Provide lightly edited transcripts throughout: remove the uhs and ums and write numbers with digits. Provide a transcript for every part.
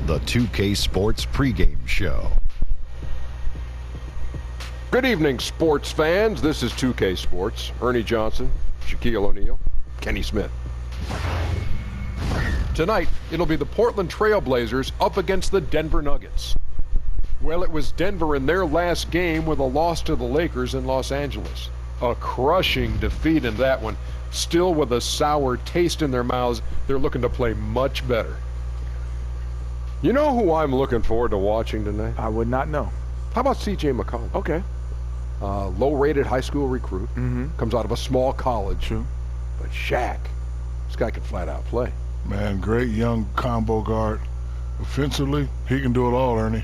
the 2K Sports pregame show. Good evening, sports fans. This is 2K Sports. Ernie Johnson, Shaquille O'Neal, Kenny Smith. Tonight, it'll be the Portland Trail Blazers up against the Denver Nuggets. Well, it was Denver in their last game with a loss to the Lakers in Los Angeles. A crushing defeat in that one. Still with a sour taste in their mouths, they're looking to play much better. You know who I'm looking forward to watching tonight? I would not know. How about C.J. McCollum? Okay. Low-rated high school recruit. Comes out of a small college. True. But Shaq, this guy can flat out play. Man, great young combo guard. Offensively, he can do it all, Ernie.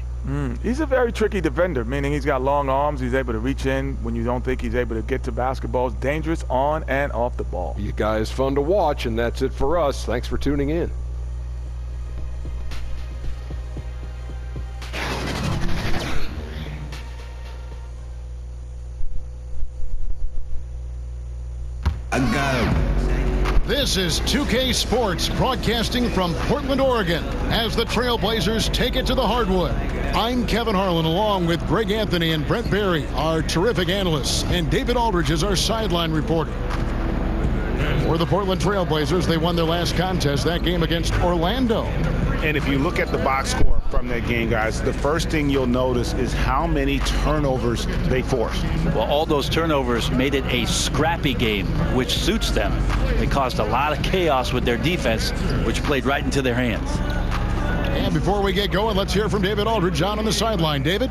He's a very tricky defender, meaning he's got long arms. He's able to reach in when you don't think he's able to get to basketballs. Dangerous on and off the ball. You guys fun to watch, and that's it for us. Thanks for tuning in. I got him. This is 2K Sports broadcasting from Portland, Oregon, as the Trailblazers take it to the hardwood. I'm Kevin Harlan, along with Greg Anthony and Brent Barry, our terrific analysts, and David Aldridge is our sideline reporter. For the Portland Trailblazers, they won their last contest, that game against Orlando. And if you look at the box score from that game, guys, the first thing you'll notice is how many turnovers they forced. Well, all those turnovers made it a scrappy game, which suits them. They caused a lot of chaos with their defense, which played right into their hands. And before we get going, let's hear from David Aldridge on the sideline. David?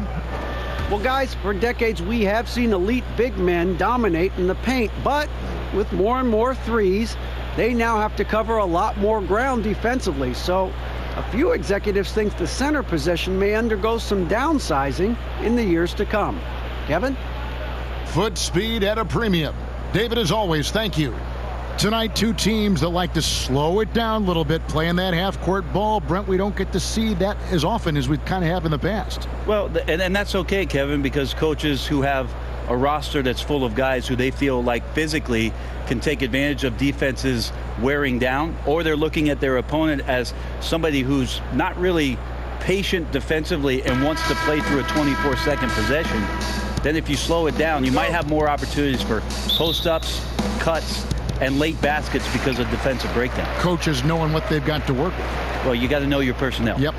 Well, guys, for decades we have seen elite big men dominate in the paint, but with more and more threes, they now have to cover a lot more ground defensively. So a few executives think the center position may undergo some downsizing in the years to come. Kevin? Foot speed at a premium. David, as always, thank you. Tonight, two teams that like to slow it down a little bit, playing that half-court ball. Brent, we don't get to see that as often as we kind of have in the past. Well, and that's okay, Kevin, because coaches who have a roster that's full of guys who they feel like physically can take advantage of defenses wearing down, or they're looking at their opponent as somebody who's not really patient defensively and wants to play through a 24-second possession. Then if you slow it down, you might have more opportunities for post-ups, cuts, and late baskets because of defensive breakdown. Coaches knowing what they've got to work with. Well, you got to know your personnel. Yep.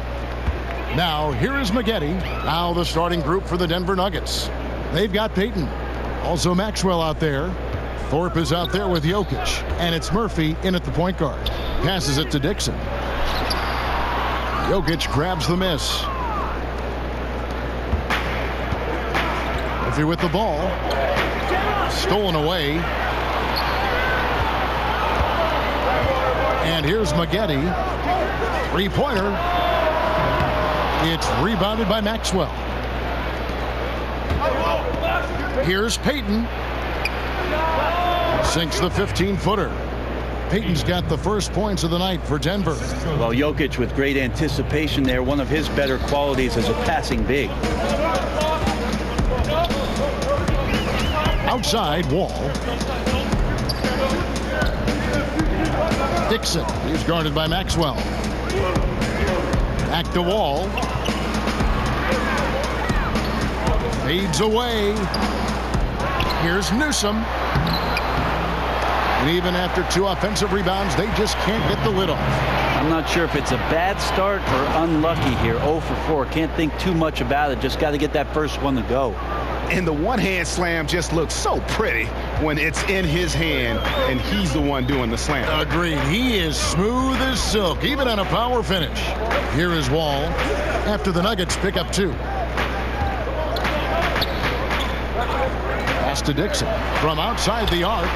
Now, here is Maggette. Now the starting group for the Denver Nuggets. They've got Payton. Also Maxwell out there. Thorpe is out there with Jokic. And it's Murphy in at the point guard. Passes it to Dixon. Jokic grabs the miss. Murphy with the ball. Stolen away. And here's Maggette. Three-pointer. It's rebounded by Maxwell. Here's Payton. Sinks the 15-footer. Payton's got the first points of the night for Denver. Well, Jokic with great anticipation there. One of his better qualities as a passing big. Outside, Wall. Dixon. He's guarded by Maxwell. Back to Wall. Fades away. Here's Newsom. And even after two offensive rebounds, they just can't get the lid off. I'm not sure if it's a bad start or unlucky here. 0 for 4. Can't think too much about it. Just got to get that first one to go. And the one-hand slam just looks so pretty when it's in his hand and he's the one doing the slam. Agreed. He is smooth as silk, even on a power finish. Here is Wall after the Nuggets pick up two. Pass to Dixon from outside the arc.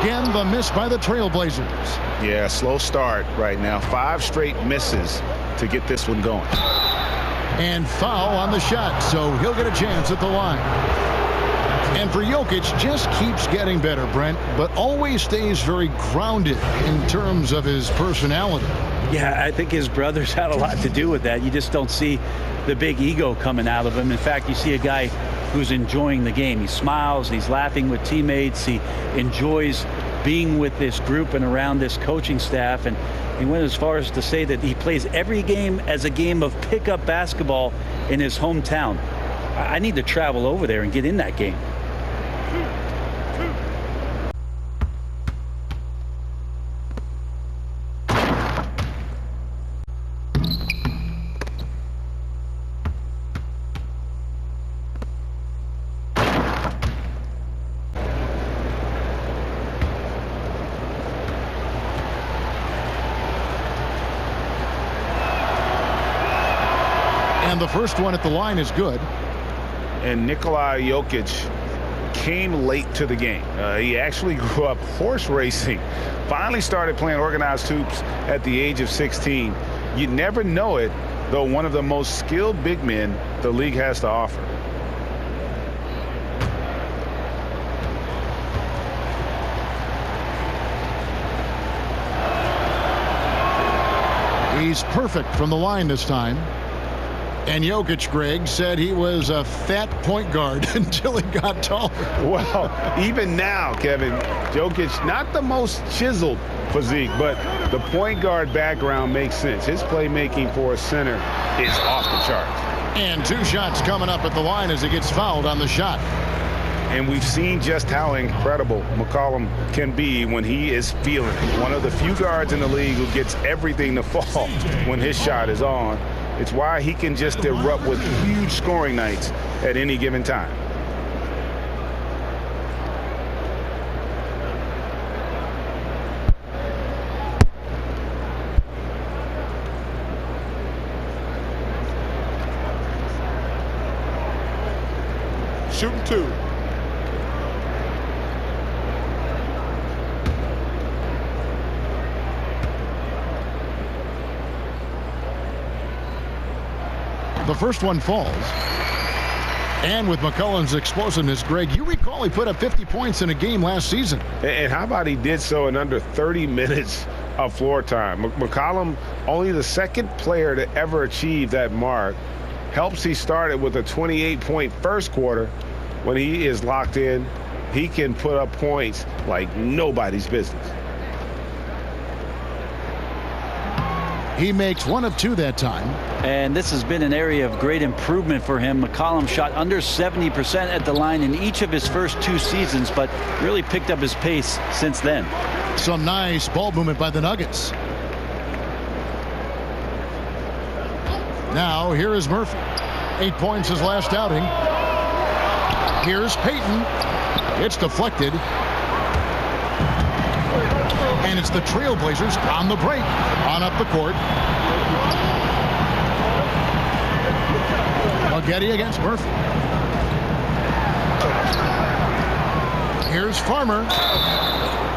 Again, the miss by the Trailblazers. Yeah, slow start right now. 5 straight misses to get this one going. And foul on the shot, so he'll get a chance at the line. And for Jokic, just keeps getting better, Brent, but always stays very grounded in terms of his personality. Yeah, I think his brothers had a lot to do with that. You just don't see the big ego coming out of him. In fact, you see a guy who's enjoying the game. He smiles, he's laughing with teammates, he enjoys being with this group and around this coaching staff. And he went as far as to say that he plays every game as a game of pickup basketball in his hometown. I need to travel over there and get in that game. And the first one at the line is good. And Nikola Jokic came late to the game. He actually grew up horse racing. Finally started playing organized hoops at the age of 16. You never know it, though, one of the most skilled big men the league has to offer. He's perfect from the line this time. And Jokic, Greg, said he was a fat point guard until he got taller. Well, even now, Kevin, Jokic, not the most chiseled physique, but the point guard background makes sense. His playmaking for a center is off the charts. And 2 shots coming up at the line as he gets fouled on the shot. And we've seen just how incredible McCollum can be when he is feeling it. One of the few guards in the league who gets everything to fall when his shot is on. It's why he can just erupt with huge scoring nights at any given time. Shooting 2. The first one falls. And with McCollum's explosiveness, Greg, you recall he put up 50 points in a game last season. And how about he did so in under 30 minutes of floor time? McCollum, only the second player to ever achieve that mark. Helps he started with a 28-point first quarter. When he is locked in, he can put up points like nobody's business. He makes 1 of 2 that time. And this has been an area of great improvement for him. McCollum shot under 70% at the line in each of his first 2 seasons, but really picked up his pace since then. Some nice ball movement by the Nuggets. Now here is Murphy. 8 points his last outing. Here's Payton. It's deflected. And it's the Trailblazers on the break. On up the court. Getty against Murphy. Here's Farmer.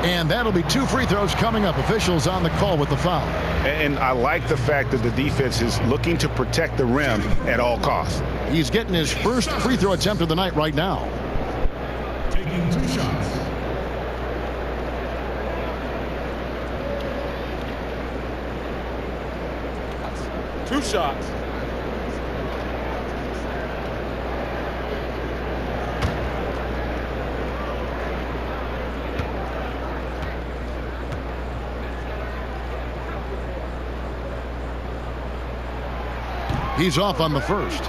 And that'll be 2 free throws coming up. Officials on the call with the foul. And I like the fact that the defense is looking to protect the rim at all costs. He's getting his first free throw attempt of the night right now. Taking 2 shots. Two shots. He's off on the first.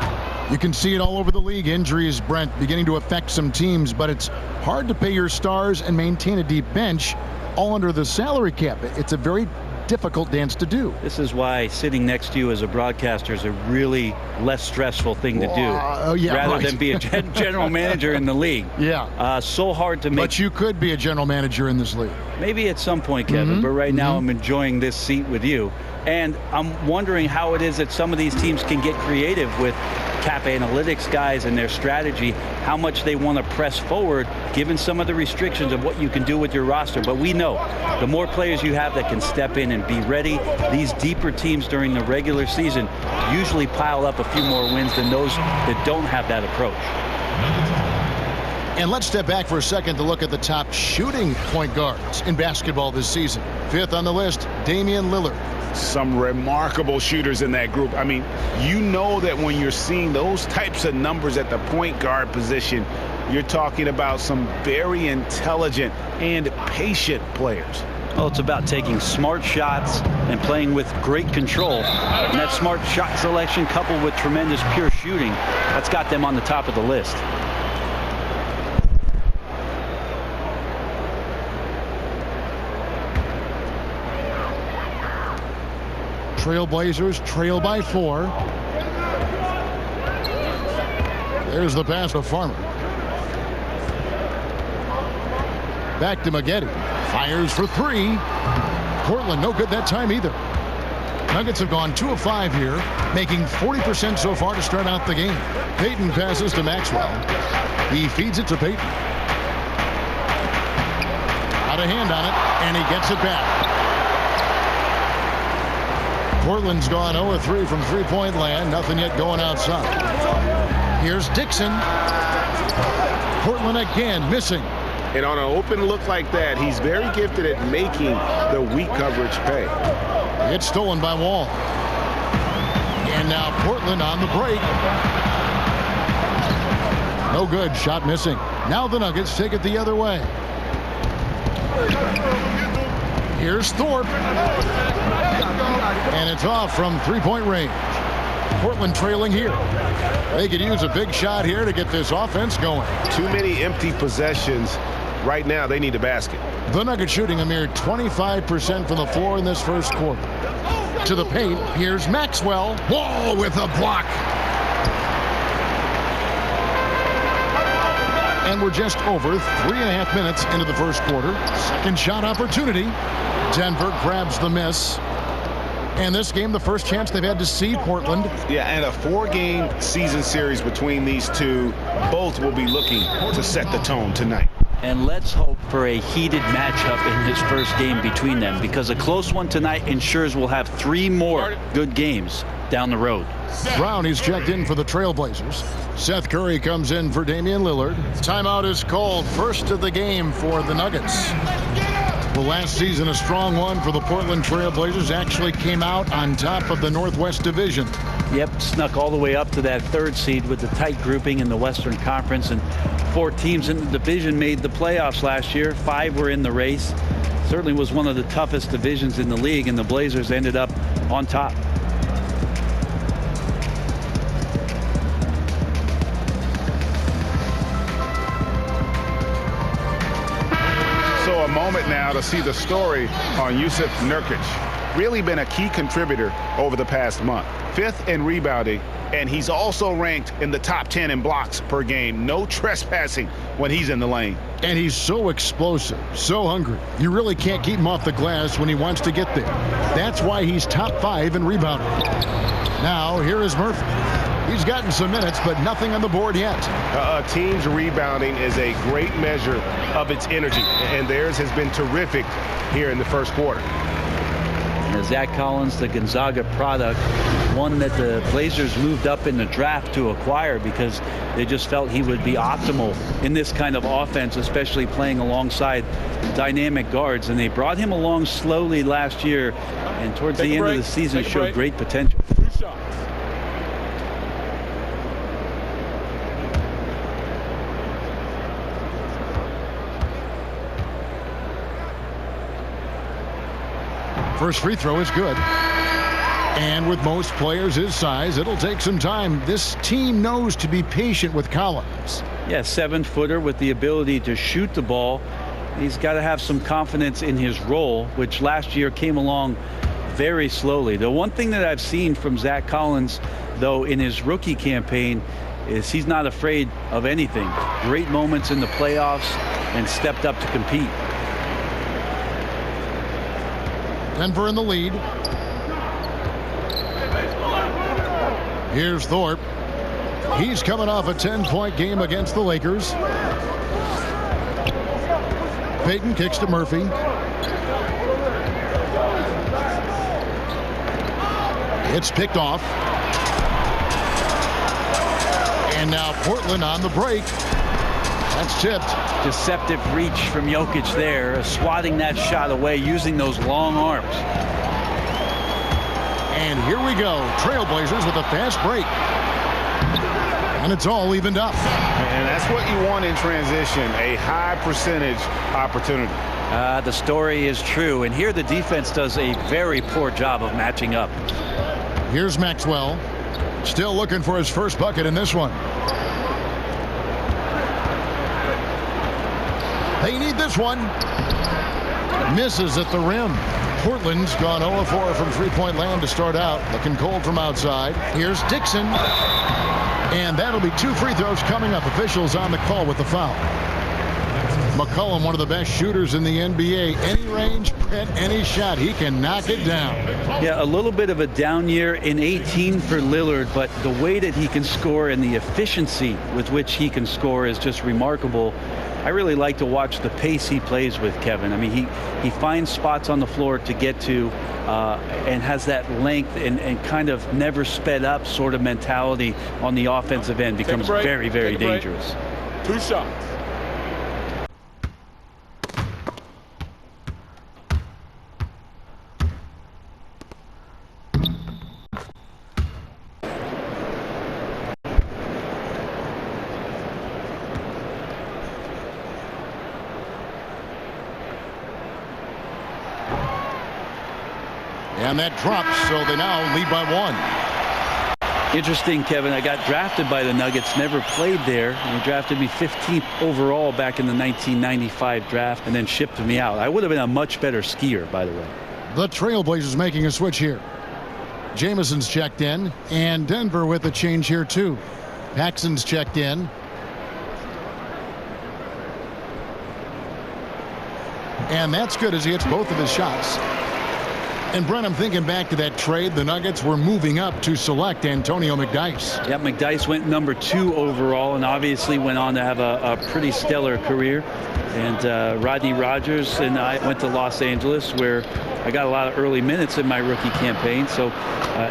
You can see it all over the league. Injuries, Brent, beginning to affect some teams, but it's hard to pay your stars and maintain a deep bench all under the salary cap. It's a very difficult dance to do. This is why sitting next to you as a broadcaster is a really less stressful thing to do, yeah, rather right. than be a general manager in the league. Yeah. So hard to make. But you could be a general manager in this league. Maybe at some point, Kevin, but right now I'm enjoying this seat with you. And I'm wondering how it is that some of these teams can get creative with cap analytics guys and their strategy, how much they want to press forward given some of the restrictions of what you can do with your roster. But we know the more players you have that can step in and be ready, these deeper teams during the regular season usually pile up a few more wins than those that don't have that approach. And let's step back for a second to look at the top shooting point guards in basketball this season. 5th on the list, Damian Lillard. Some remarkable shooters in that group. I mean, you know that when you're seeing those types of numbers at the point guard position, you're talking about some very intelligent and patient players. Well, it's about taking smart shots and playing with great control. And that smart shot selection coupled with tremendous pure shooting, that's got them on the top of the list. Trailblazers trail by 4. There's the pass to Farmer. Back to Maggette. Fires for 3. Portland no good that time either. Nuggets have gone 2 of 5 here, making 40% so far to start out the game. Payton passes to Maxwell. He feeds it to Payton. Got a hand on it, and he gets it back. Portland's gone 0 of 3 from three-point land. Nothing yet going outside. Here's Dixon. Portland again missing. And on an open look like that, he's very gifted at making the weak coverage pay. It's stolen by Wall. And now Portland on the break. No good. Shot missing. Now the Nuggets take it the other way. Here's Thorpe. And it's off from three-point range. Portland trailing here. They could use a big shot here to get this offense going. Too many empty possessions. Right now, they need a basket. The Nuggets shooting a mere 25% from the floor in this first quarter. To the paint, here's Maxwell. Wall with a block. And we're just over 3.5 minutes into the first quarter. Second shot opportunity. Denver grabs the miss. And this game, the first chance they've had to see Portland. Yeah, and a 4-game season series between these two. Both will be looking to set the tone tonight. And let's hope for a heated matchup in this first game between them, because a close one tonight ensures we'll have 3 more good games down the road. Brown, he's checked in for the Trailblazers. Seth Curry comes in for Damian Lillard. Timeout is called. First of the game for the Nuggets. Well, last season, a strong one for the Portland Trailblazers. Actually came out on top of the Northwest Division. Yep, snuck all the way up to that 3rd seed with the tight grouping in the Western Conference. And 4 teams in the division made the playoffs last year. 5 were in the race. Certainly was one of the toughest divisions in the league, and the Blazers ended up on top. So a moment now to see the story on Jusuf Nurkic. Really been a key contributor over the past month. 5th in rebounding, and he's also ranked in the top 10 in blocks per game. No trespassing when he's in the lane. And he's so explosive, so hungry. You really can't keep him off the glass when he wants to get there. That's why he's top 5 in rebounding. Now, here is Murphy. He's gotten some minutes, but nothing on the board yet. A team's rebounding is a great measure of its energy, and theirs has been terrific here in the first quarter. Zach Collins, the Gonzaga product, one that the Blazers moved up in the draft to acquire because they just felt he would be optimal in this kind of offense, especially playing alongside dynamic guards. And they brought him along slowly last year, and towards the end of the season showed great potential. First free throw is good. And with most players his size, it'll take some time. This team knows to be patient with Collins. Yeah, 7-footer with the ability to shoot the ball. He's got to have some confidence in his role, which last year came along very slowly. The one thing that I've seen from Zach Collins, though, in his rookie campaign is he's not afraid of anything. Great moments in the playoffs and stepped up to compete. Denver in the lead. Here's Thorpe. He's coming off a 10-point game against the Lakers. Payton kicks to Murphy. It's picked off. And now Portland on the break. That's tipped. Deceptive reach from Jokic there, swatting that shot away, using those long arms. And here we go. Trailblazers with a fast break. And it's all evened up. And that's what you want in transition, a high percentage opportunity. The story is true, and here the defense does a very poor job of matching up. Here's Maxwell, still looking for his first bucket in this one. They need this one. Misses at the rim. Portland's gone 0-4 from three-point land to start out. Looking cold from outside. Here's Dixon. And that'll be 2 free throws coming up. Officials on the call with the foul. McCollum, one of the best shooters in the NBA. Any range, any shot, he can knock it down. Yeah, a little bit of a down year in 18 for Lillard, but the way that he can score and the efficiency with which he can score is just remarkable. I really like to watch the pace he plays with, Kevin. I mean, he finds spots on the floor to get to and has that length and kind of never sped up sort of mentality on the offensive end. Becomes very, very dangerous. 2 shots. And that drops, so they now lead by 1. Interesting, Kevin. I got drafted by the Nuggets, never played there. They drafted me 15th overall back in the 1995 draft and then shipped me out. I would have been a much better skier, by the way. The Trailblazers making a switch here. Jamison's checked in, and Denver with a change here, too. Paxson's checked in. And that's good as he hits both of his shots. And Brent, I'm thinking back to that trade. The Nuggets were moving up to select Antonio McDyess. Yeah, McDyess went number 2 overall and obviously went on to have a pretty stellar career. And Rodney Rogers and I went to Los Angeles, where I got a lot of early minutes in my rookie campaign. So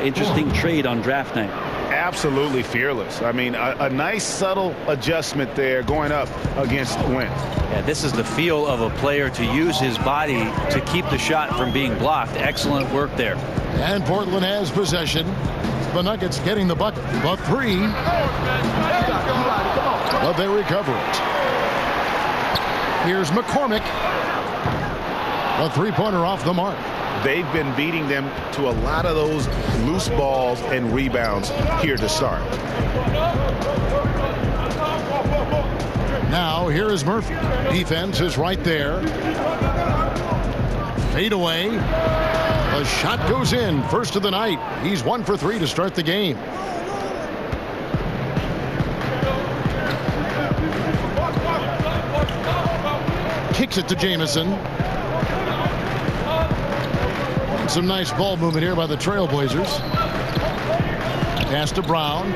interesting trade on draft night. Absolutely fearless. I mean, a nice subtle adjustment there going up against Wentz. Yeah, this is the feel of a player to use his body to keep the shot from being blocked. Excellent work there. And Portland has possession. The Nuggets getting the bucket. The 3. But they recover it. Here's McCormick. A three-pointer off the mark. They've been beating them to a lot of those loose balls and rebounds here to start. Now here is Murphy. Defense is right there. Fade away. The shot goes in. First of the night. He's 1 for 3 to start the game. Kicks it to Jamison. Some nice ball movement here by the Trailblazers. Pass to Brown.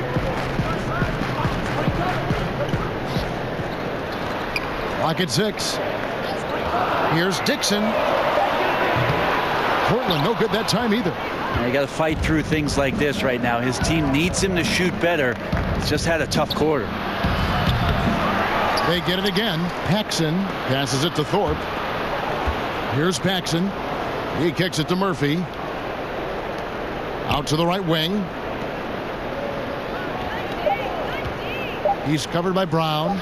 Clock at 6. Here's Dixon. Portland no good that time either. You got to fight through things like this right now. His team needs him to shoot better. He's just had a tough quarter. They get it again. Paxson passes it to Thorpe. Here's Paxson. He kicks it to Murphy. Out to the right wing. He's covered by Brown.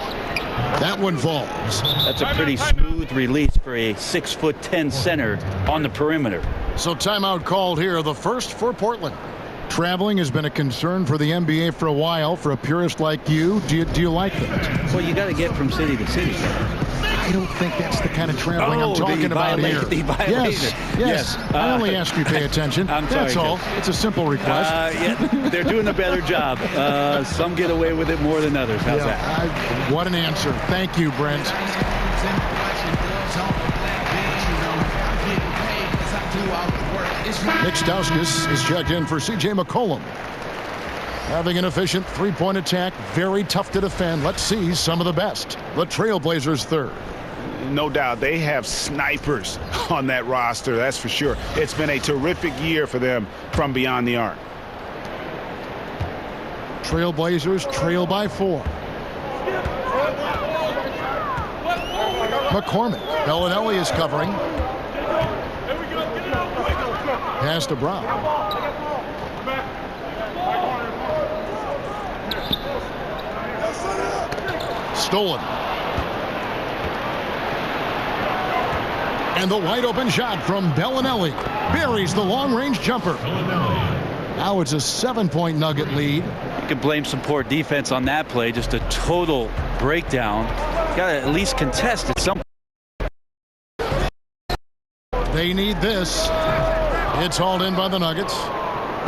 That one falls. That's a pretty smooth release for a 6'10" center on the perimeter. So timeout called here, the first for Portland. Traveling has been a concern for the NBA for a while. For a purist like you, do you like that? Well, you got to get from city to city. I don't think that's the kind of traveling I'm talking about here. Yes. I only ask you pay attention. I'm sorry, that's all. It's a simple request. Yeah, they're doing a better job. Some get away with it more than others. How's that? What an answer. Thank you, Brent. Nick Stauskas is checked in for C.J. McCollum. Having an efficient three-point attack, very tough to defend. Let's see some of the best. The Trailblazers third. No doubt they have snipers on that roster, that's for sure. It's been a terrific year for them from beyond the arc. Trailblazers trail by 4. McCormick. Bellinelli is covering. Pass to Brown. Stolen. And the wide open shot from Bellinelli buries the long-range jumper. Now it's a 7-point Nugget lead. You can blame some poor defense on that play. Just a total breakdown. Got to at least contest at some. They need this. It's hauled in by the Nuggets.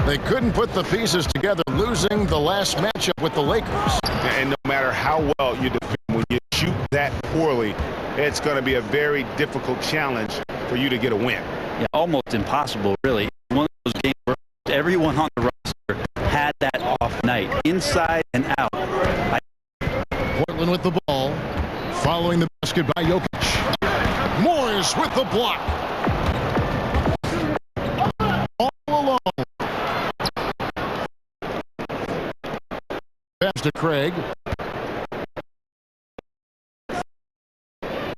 They couldn't put the pieces together, losing the last matchup with the Lakers. And no matter how well you defend, when you shoot that poorly, it's going to be a very difficult challenge for you to get a win. Yeah, almost impossible, really. One of those games where everyone on the roster had that off night, inside and out. Portland with the ball, following the basket by Jokic. Morris with the block. All alone. Pass to Craig.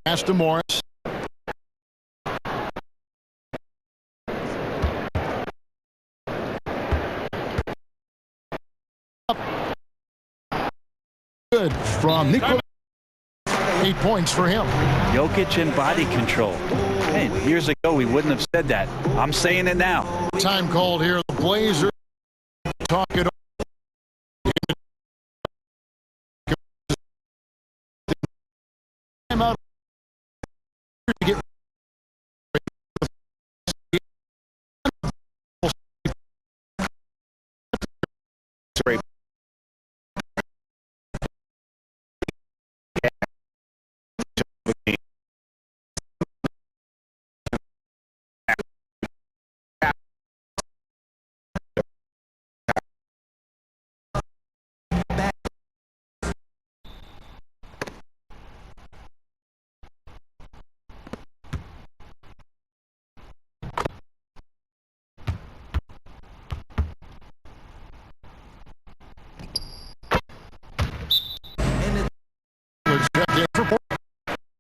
Pass to Morris. Good from Nikola. 8 points for him. Jokic and body control. Hey, years ago we wouldn't have said that. I'm saying it now. Time called here. The Blazers talk it over. Timeout.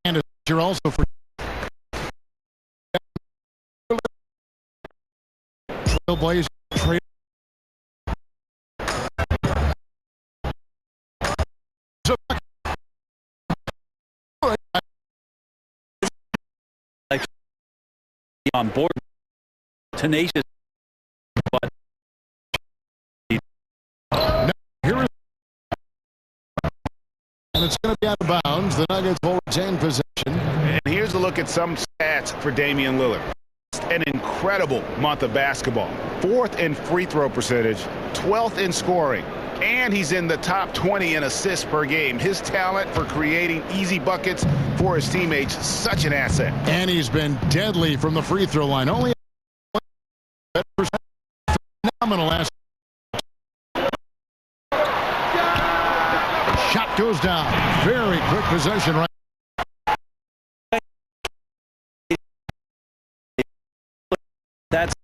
And you're also for Trailblazers trade. Like on board, tenacious, but Here is, and it's going to be out of bounds. The Nuggets will retain possession. And here's a look at some stats for Damian Lillard. An incredible month of basketball. 4th in free throw percentage, 12th in scoring, and he's in the top 20 in assists per game. His talent for creating easy buckets for his teammates, such an asset. And he's been deadly from the free throw line. Only phenomenal last. Shot goes down. Very quick possession right. that's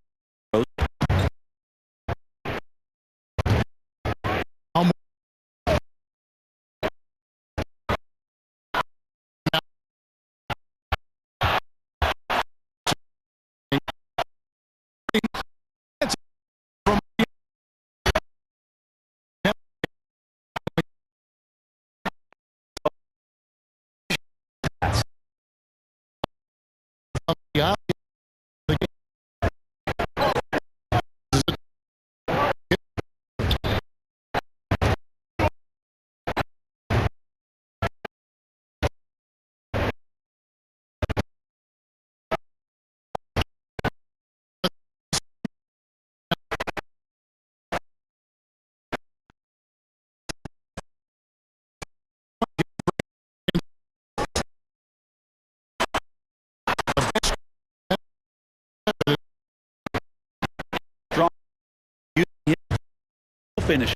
finish.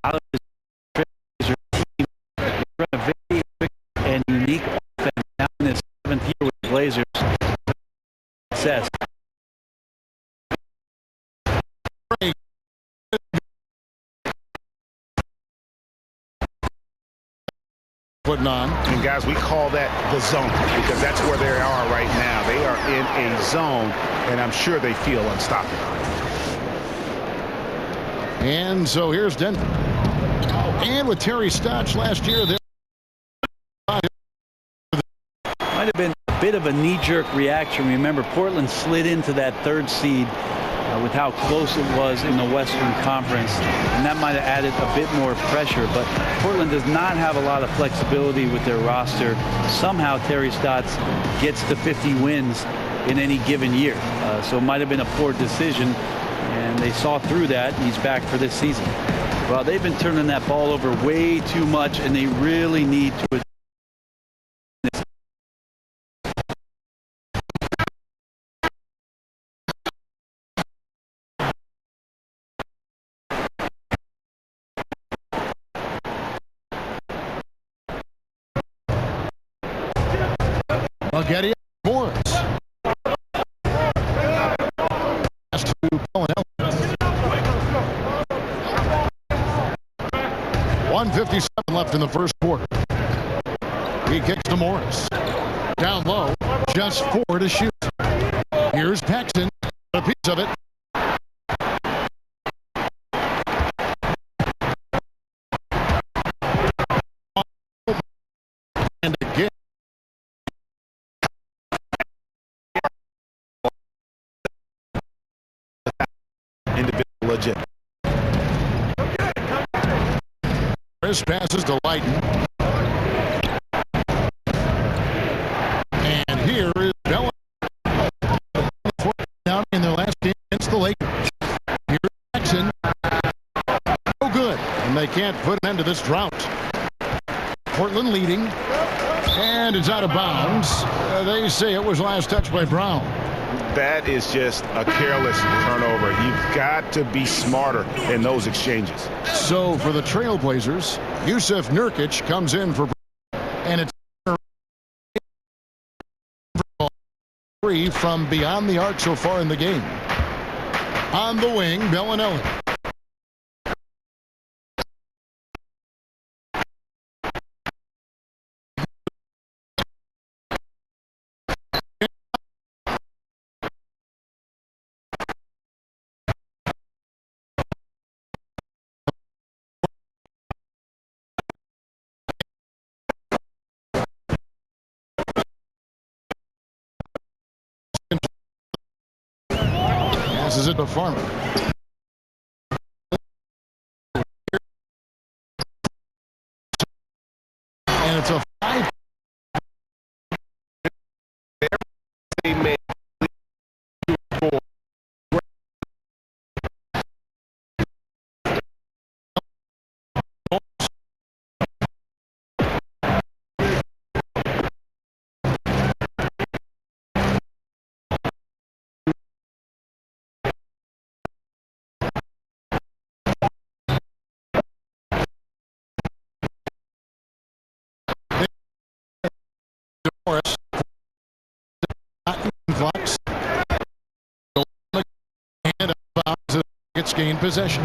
Out of his team, run a very quick and unique offense now in his 7th year with the Blazers. Success. putting on. And guys, we call that the zone because that's where they are right now. They are in a zone, and I'm sure they feel unstoppable. And so here's Denver. And with Terry Stotts last year, there might have been a bit of a knee-jerk reaction. Remember, Portland slid into that third seed with how close it was in the Western Conference, and that might have added a bit more pressure. But Portland does not have a lot of flexibility with their roster. Somehow Terry Stotts gets to 50 wins in any given year. So it might have been a poor decision, and they saw through that, and he's back for this season. Well, they've been turning that ball over way too much, and they really need to. Getty Morris. Pass to Bellinelli. 1:57 left in the first quarter. He kicks to Morris. Down low, just 4 to shoot. Here's Paxson, a piece of it. And again. Legit. Chris passes to Leighton. And here is Bella down in their last game against the Lakers. Here's Jackson. No good. And they can't put an end to this drought. Portland leading. And it's out of bounds. They say it was last touched by Brown. That is just a careless turnover. You've got to be smarter in those exchanges. So for the Trailblazers, Yusuf Nurkic comes in for, and it's free from beyond the arc so far in the game. On the wing, Bellinelli. Passes it to Farmer. And it's a 5. Morris. Fox. And gets gained possession.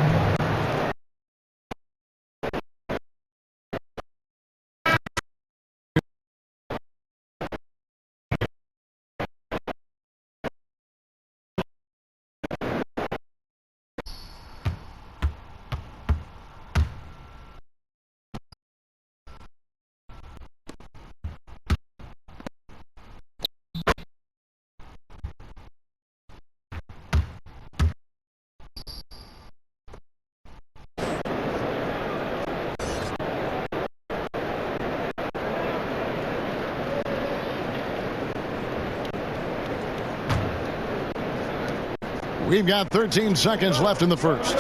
We've got 13 seconds left in the first.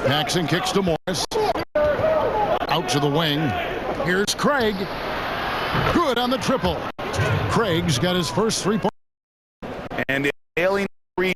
Paxson kicks to Morris. Out to the wing. Here's Craig. Good on the triple. Craig's got his first 3-point. And alien free.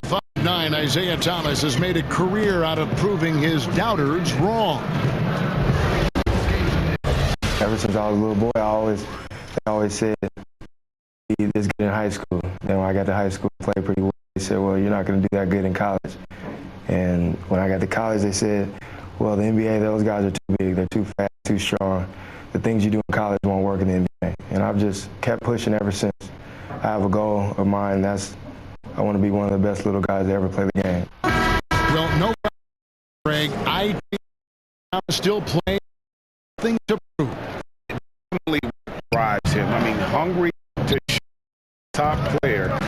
The 5'9" Isaiah Thomas has made a career out of proving his doubters wrong. Ever since I was a little boy, they always said, "Be this good in high school." Then when I got to high school, I played pretty well. They said, "Well, you're not going to do that good in college." And when I got to college, they said, "Well, the NBA, those guys are too big. They're too fast, too strong. The things you do in college won't work in the NBA." And I've just kept pushing ever since. I have a goal of mine. I want to be one of the best little guys to ever play the game. Well, no, Greg, I think I'm still playing thing to prove. It definitely drives him. I mean, hungry to shoot top player.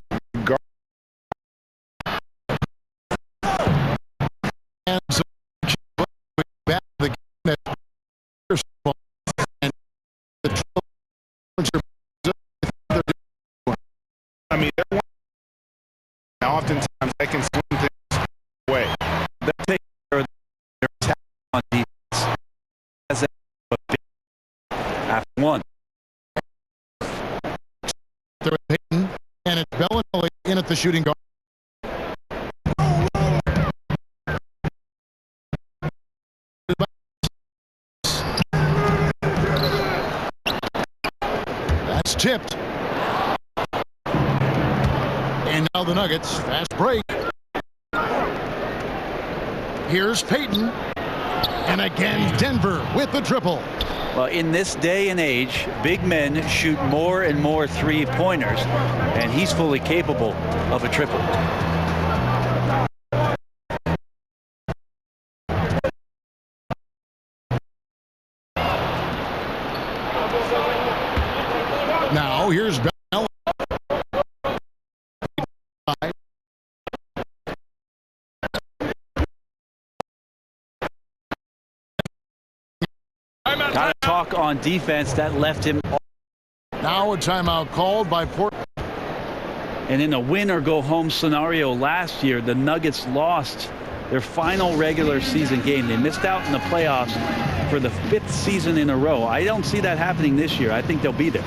And so back the game that and the I mean, oftentimes they can swing things away. They take care of their attack on defense. As after one. they're Payton, and it's Bellinelli in at the shooting guard. That's tipped. And now the Nuggets, fast break. Here's Payton. And again, Denver with the triple. Well, in this day and age, big men shoot more and more three-pointers, and he's fully capable of a triple. Now here's Bell. Got to talk on defense that left him. Now a timeout called by Portland. And in a win or go home scenario last year, the Nuggets lost their final regular season game. They missed out in the playoffs for the 5th season in a row. I don't see that happening this year. I think they'll be there.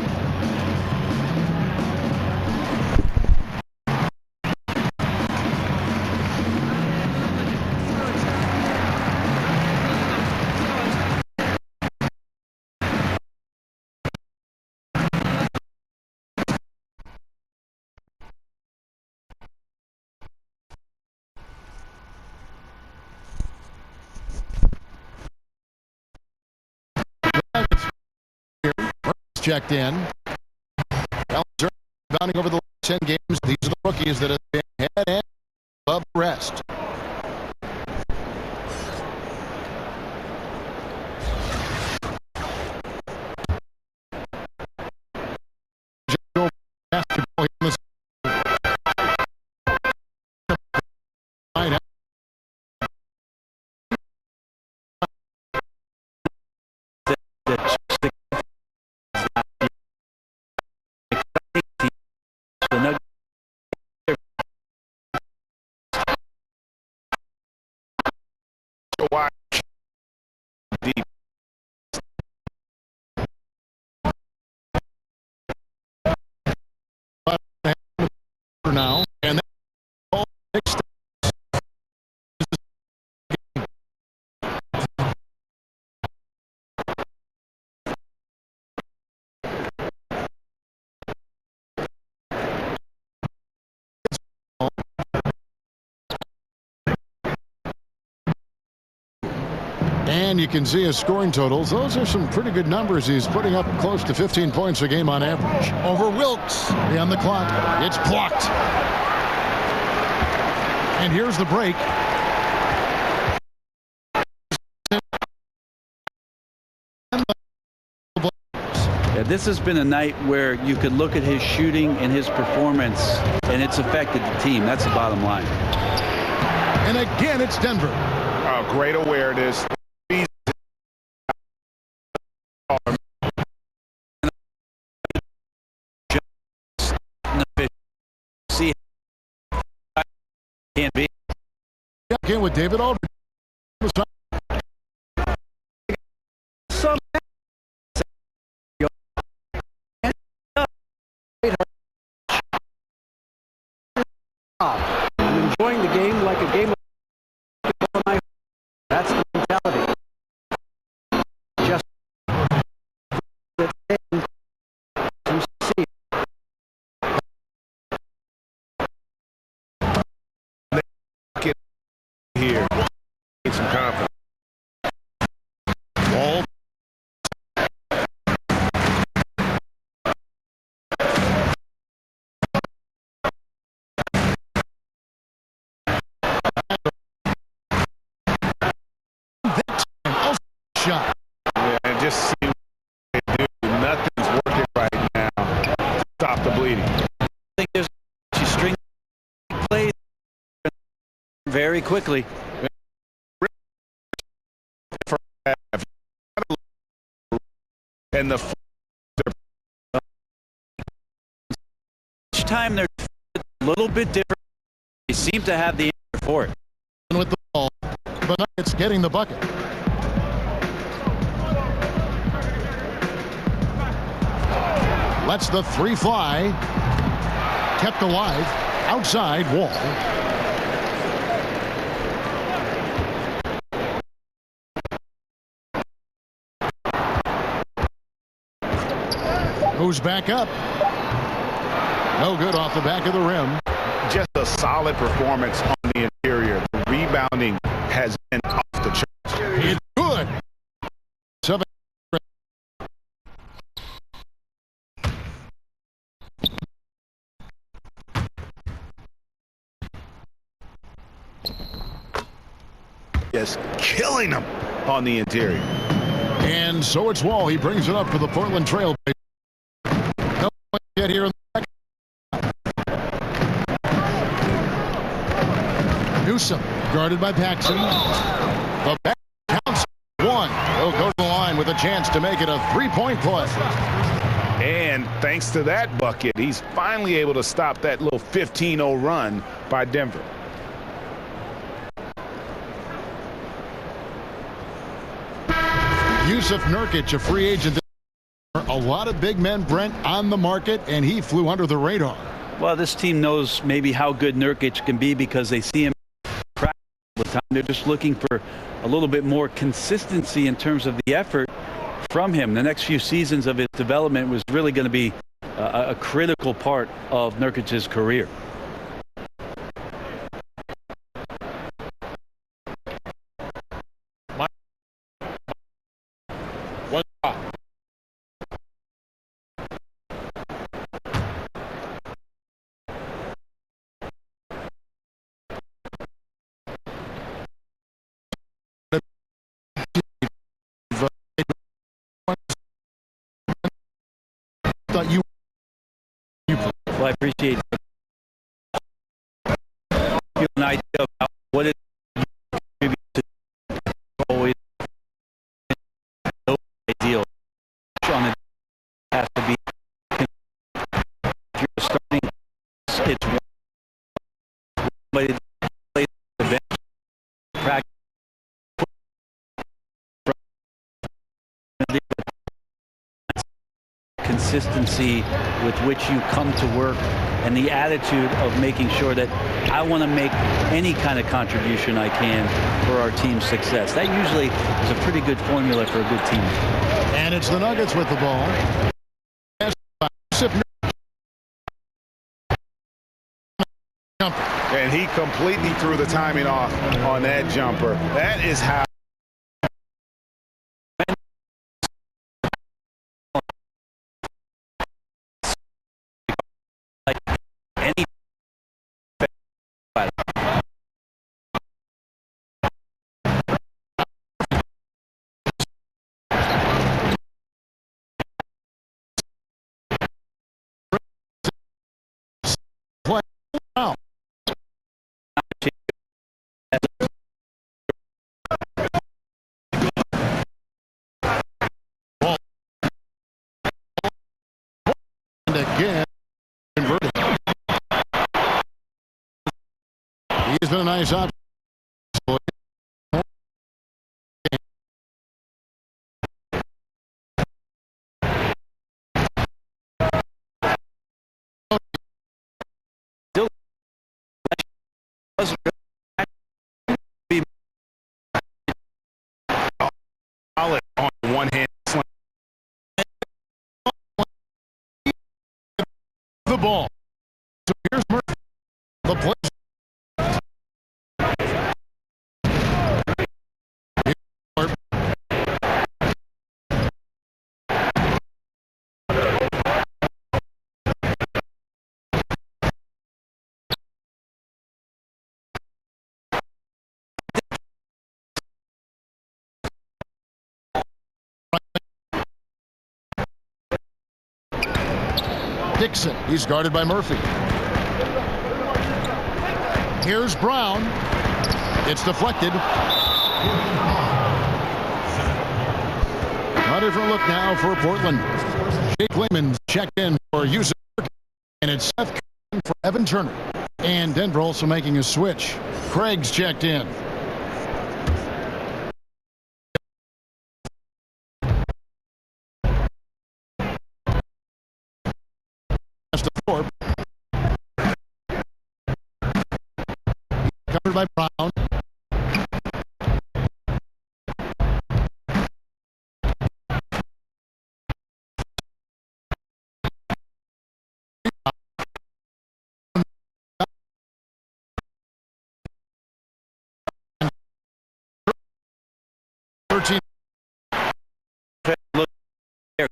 Checked in. Bounding over the last 10 games. These are the rookies that have been head and above the rest. Basketball in the now, and all next. And you can see his scoring totals. Those are some pretty good numbers. He's putting up close to 15 points a game on average. Over Wilkes. On the clock. It's blocked. And here's the break. Yeah, this has been a night where you could look at his shooting and his performance, and it's affected the team. That's the bottom line. And again, it's Denver. Great awareness. Can't be. Again with David Aldridge. enjoying the game like a game of basketball. That's the mentality. Just to succeed. Get here. Get some confidence. Wall. Shot. Yeah, and just see what they do. Nothing's working right now. Stop the bleeding. I think there's she string plays very quickly. And the Each time they're a little bit different. They seem to have the answer for it. With the ball, the Nuggets getting the bucket. Lets the three fly. Kept alive. Outside Wall. Goes back up. No good off the back of the rim. just a solid performance on the interior. The rebounding has been off the charts. It's good. 7. Just killing them on the interior. And so it's Wall. He brings it up for the Portland Trail Blazers. No point yet here in the second. Newsom guarded by Paxson. The back counts one. He'll go to the line with a chance to make it a three-point play. And thanks to that bucket, he's finally able to stop that little 15-0 run by Denver. Yusuf Nurkic, a free agent. A lot of big men, Brent, on the market, and he flew under the radar. Well, this team knows maybe how good Nurkic can be because they see him practice all the time. They're just looking for a little bit more consistency in terms of the effort from him. The next few seasons of his development was really going to be a critical part of Nurkic's career. Well, I appreciate it. Give an idea about what it contributes to always no ideal. On it has to be if you're starting, it's somebody that plays the bench, practice. Consistency with which you come to work and the attitude of making sure that I want to make any kind of contribution I can for our team's success. That usually is a pretty good formula for a good team. And it's the Nuggets with the ball. And he completely threw the timing off on that jumper. That is how. Like any Wow. And again, converted. He's been a nice option. doesn't really Solid on one hand. The ball. So here's Murphy. The play. Dixon, he's guarded by Murphy. Here's Brown. It's deflected. A different look now for Portland. Jake Layman's checked in for Yusuf, and it's Seth Curran for Evan Turner. And Denver also making a switch. Craig's checked in. Thorpe. Covered by Brown. look there.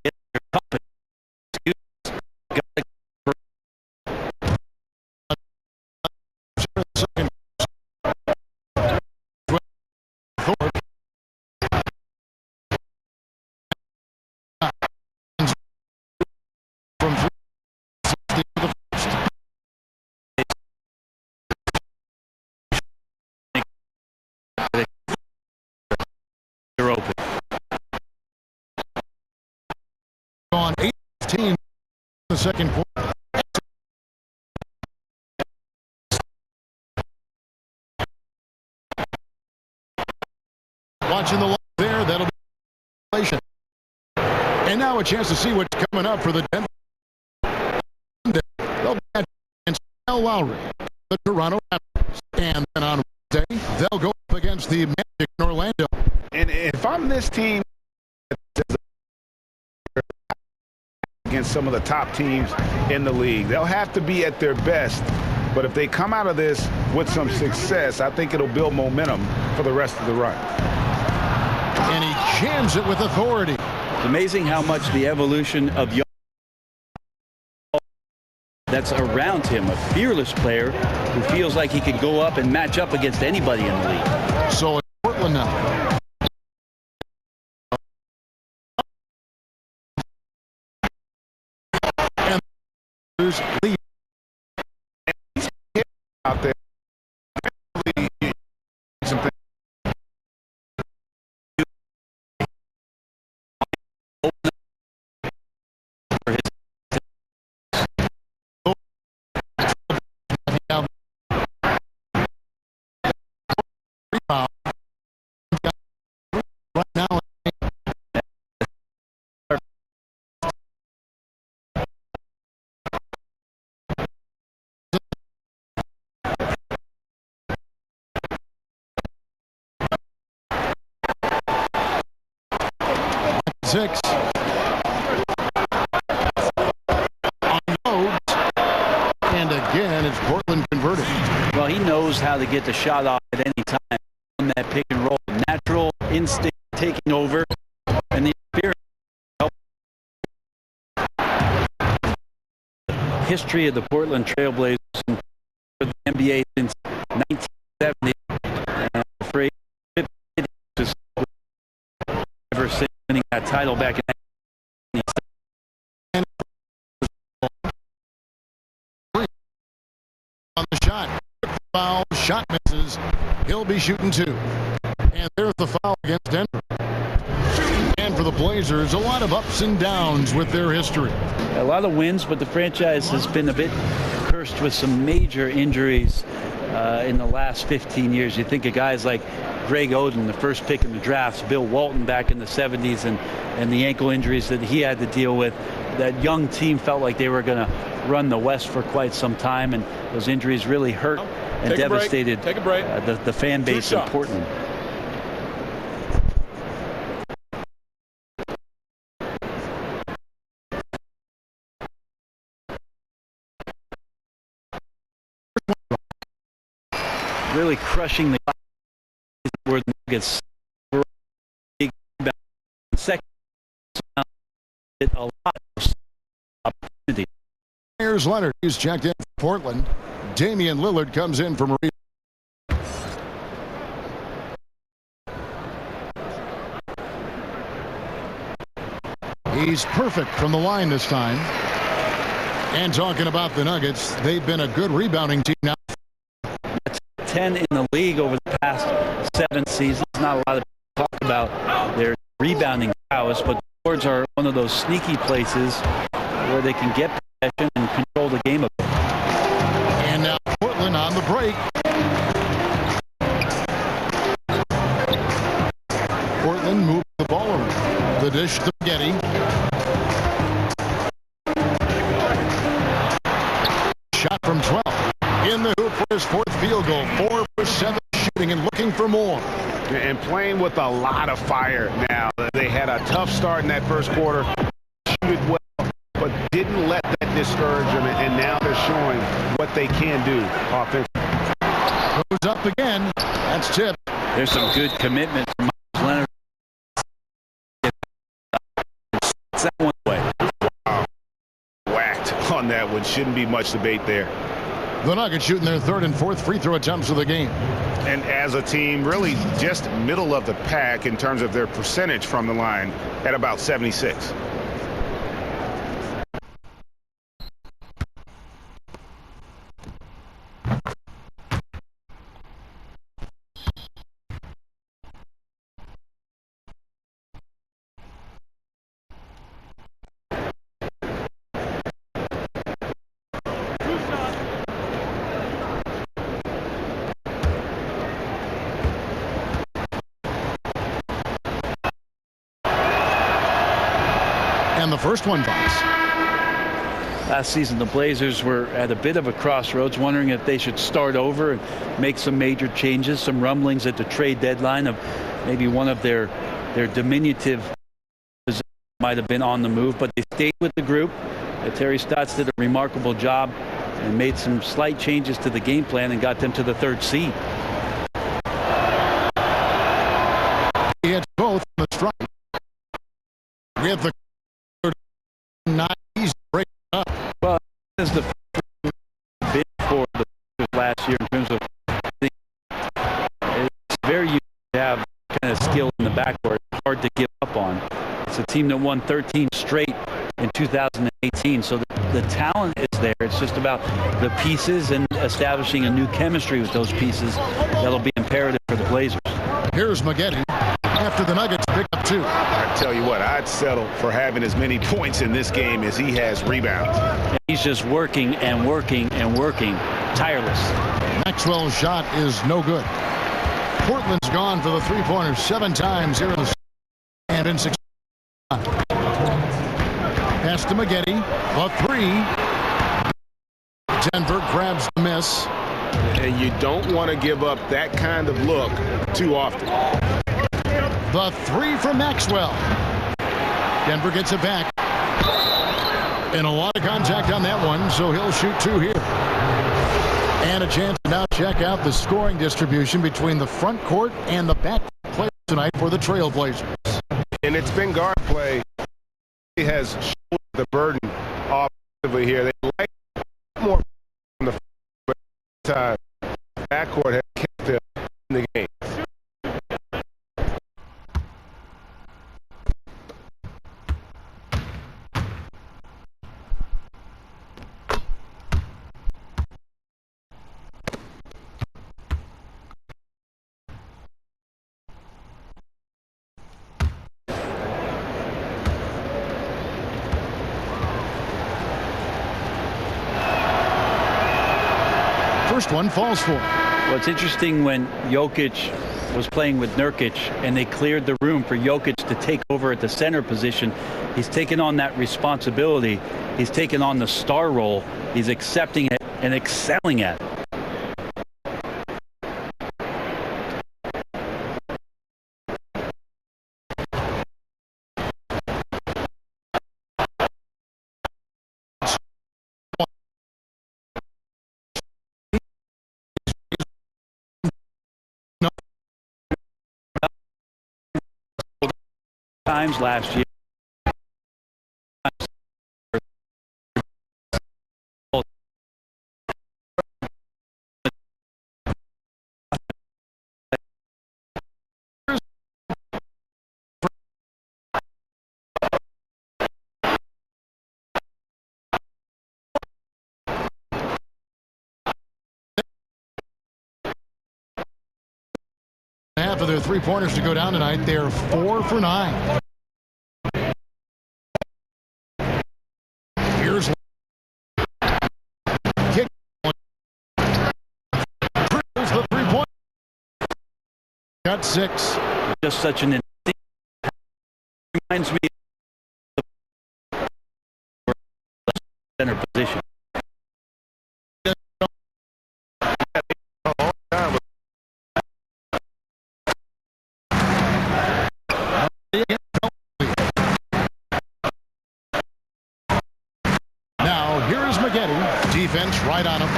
On 18 the second quarter. Watching the line there, that'll be inflation. And now a chance to see what's coming up for the Denver. They'll be against Kyle Lowry, the Toronto Raptors, and then on Wednesday they'll go up against the Magic in Orlando. And if I'm this team against some of the top teams in the league, they'll have to be at their best. But if they come out of this with some success, I think it'll build momentum for the rest of the run. And he jams it with authority. It's amazing how much the evolution of young that's around him, a fearless player who feels like he can go up and match up against anybody in the league. So it's Portland now. And lead out there. Right now, six. On Rhodes. And again, it's Portland converted. Well, he knows how to get the shot off at any time on that pick and roll. Natural instinct taking over, and the experience. History of the Portland Trailblazers for the NBA since 1970. And I'm afraid ever since winning that title back in 1970. On the shot. Foul. Shot misses. He'll be shooting two. And there's the foul against Denver. And for the Blazers, a lot of ups and downs with their history. A lot of wins, but the franchise has been a bit cursed with some major injuries in the last 15 years. You think of guys like Greg Oden, the first pick in the draft, Bill Walton back in the 70s, and the ankle injuries that he had to deal with. That young team felt like they were going to run the West for quite some time, and those injuries really hurt and devastated Take a break. The fan base in Portland. Really crushing the where the Nuggets second a lot of opportunity. Myers Leonard, he's checked in for Portland. Damian Lillard comes in for Marie. He's perfect from the line this time. And talking about the Nuggets, they've been a good rebounding team now. 10 in the league over the past 7 seasons. Not a lot of talk about their rebounding prowess, but the boards are one of those sneaky places where they can get possession and control the game a bit. And now Portland on the break. Portland moving the ball around. The dish to Getty. Shot from 12. In the hoop for his 4th field goal. 4 for 7 shooting and looking for more. And playing with a lot of fire now. They had a tough start in that first quarter. Shoot it well, but didn't let that discourage them. And now they're showing what they can do offensively. Goes up again. That's tipped. There's some good commitment from Myers Leonard. It's that one way. Wow. Whacked on that one. Shouldn't be much debate there. The Nuggets shooting their 3rd and 4th free throw attempts of the game. And as a team, really just middle of the pack in terms of their percentage from the line at about 76. And the first one bounce. Last season, the Blazers were at a bit of a crossroads, wondering if they should start over and make some major changes. Some rumblings at the trade deadline of maybe one of their diminutive positions might have been on the move, but they stayed with the group. Terry Stotts did a remarkable job and made some slight changes to the game plan and got them to the 3rd seed. He hits both on the strike. With the not easy break up. Well, this is the bid for the last year in terms of it's very unique to have kind of skill in the backcourt. It's hard to give up on. It's a team that won 13 straight in 2018, so the talent is there. It's just about the pieces and establishing a new chemistry with those pieces that'll be imperative for the Blazers. Here's Maggette after the Nuggets pick up 2. I tell you what, I'd settle for having as many points in this game as he has rebounds. He's just working and working and working, tireless. Maxwell's shot is no good. Portland's gone for the 3-pointer 7 times here in the and in 6. Pass to Maggette. A 3. Denver grabs the miss. And you don't want to give up that kind of look too often. The 3 from Maxwell. Denver gets it back. And a lot of contact on that one, so he'll shoot 2 here. And a chance to now check out the scoring distribution between the front court and the back players tonight for the Trailblazers. And it's been guard play. He has shouldered the burden offensively here. They like more from the time. Backcourt has kept them in the game. First one falls for him. Well, it's interesting when Jokic was playing with Nurkic and they cleared the room for Jokic to take over at the center position. He's taken on that responsibility. He's taken on the star role. He's accepting it and excelling at it. times last year. Half of their three-pointers to go down tonight. They're 4 for 9. Here's kick. Triples the three-point. Got 6. Just such an reminds me of the center position. Now, here is Maggette. Defense right on him.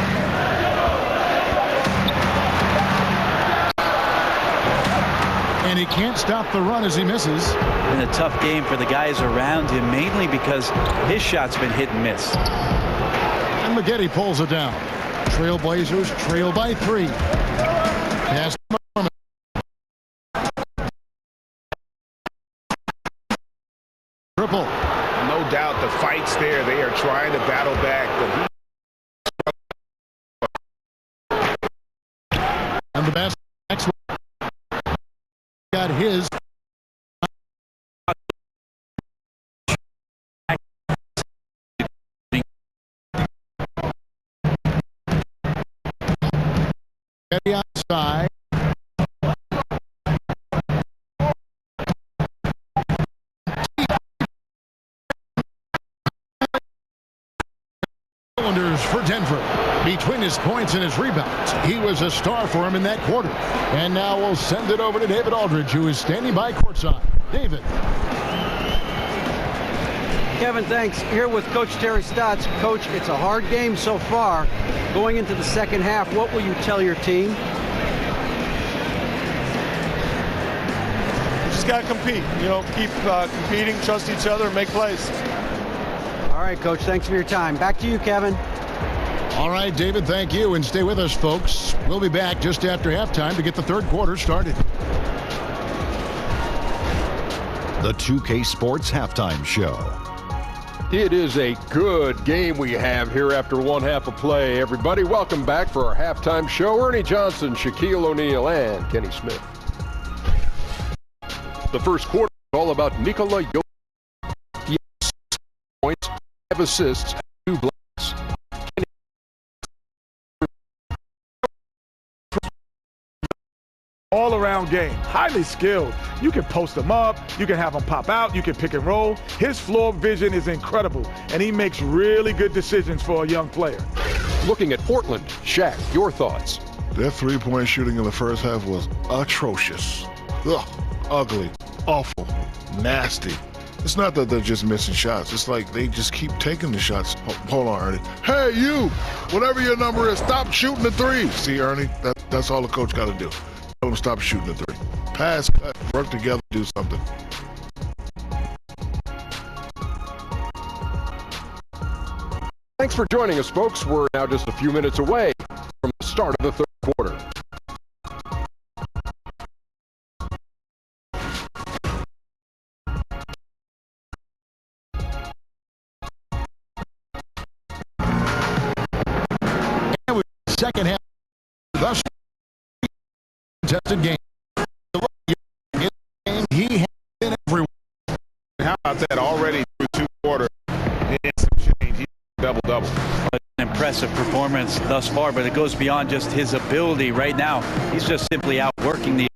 And he can't stop the run as he misses. Been a tough game for the guys around him, mainly because his shot's been hit and miss. And Maggette pulls it down. Trailblazers trail by 3. Pass to Mormon. Triple. No doubt the fight's there. They are trying to battle back. And the best next one. Got his. Getty outside. For Denver. Between his points and his rebounds, he was a star for him in that quarter. And now we'll send it over to David Aldridge, who is standing by courtside. David. Kevin, thanks. Here with Coach Terry Stotts. Coach, it's a hard game so far. Going into the second half, what will you tell your team? Just got to compete. You know, keep competing, trust each other, and make plays. All right, Coach, thanks for your time. Back to you, Kevin. All right, David, thank you. And stay with us, folks. We'll be back just after halftime to get the third quarter started. The 2K Sports Halftime Show. It is a good game we have here after one half of play. Everybody, welcome back for our halftime show. Ernie Johnson, Shaquille O'Neal, and Kenny Smith. The first quarter is all about Nikola Jokic. He has 6 points, 5 assists, and 2 blocks. All-around game, highly skilled. You can post him up, you can have him pop out, you can pick and roll. His floor vision is incredible, and he makes really good decisions for a young player. Looking at Portland, Shaq, your thoughts? Their three-point shooting in the first half was atrocious. Ugh, ugly, awful, nasty. It's not that they're just missing shots. It's like they just keep taking the shots. Hold on, Ernie. Hey, you, whatever your number is, stop shooting the three. See, Ernie, that's all the coach got to do. Tell them stop shooting the three. Pass, cut, work together, do something. Thanks for joining us, folks. We're now just a few minutes away from the start of the third quarter. And with the second half, thus contested game. He has been everywhere. How about that? Already through 2 quarters, and some change. He's double-double. An impressive performance thus far, but it goes beyond just his ability right now. He's just simply outworking the